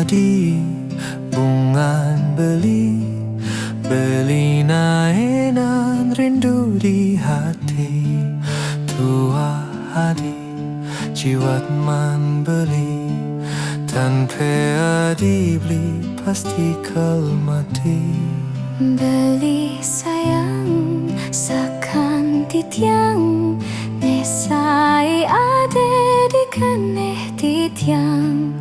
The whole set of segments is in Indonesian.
adi bungan beli, beli nainan rindu di hati. Tua adi jiwat man beli, tanpa adi beli pasti kal mati. Beli sayang sakan titiang, nesai ade di keneh titiang.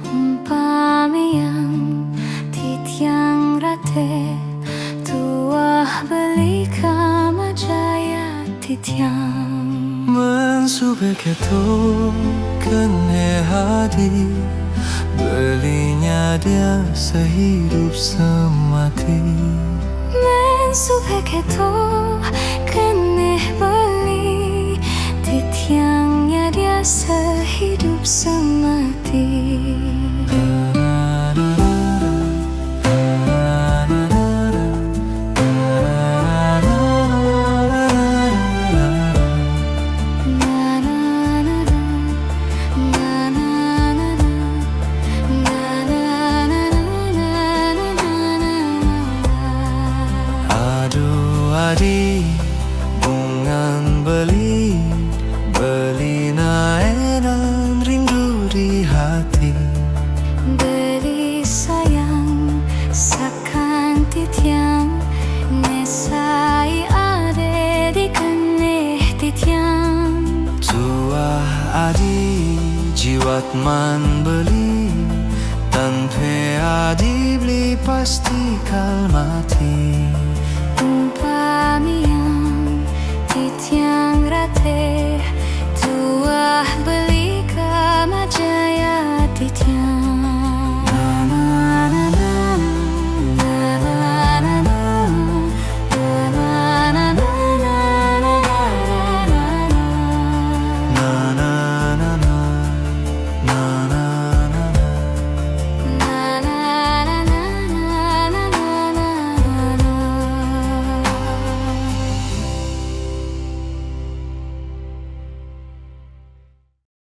Umpami yang titiang rate, tua beli kamajaya titiang. Mensube keto keneh hadi, belinya dia sehidup semati. Mensupe keto keneh beli, titiangnya dia sehidup semati. Adi bungan beli, beli nainan rindu di hati. Beli sayang sakan titiang, nesai ade di keneh titiang. Tua adi jiwat man beli, tanpa adi beli pasti kal mati.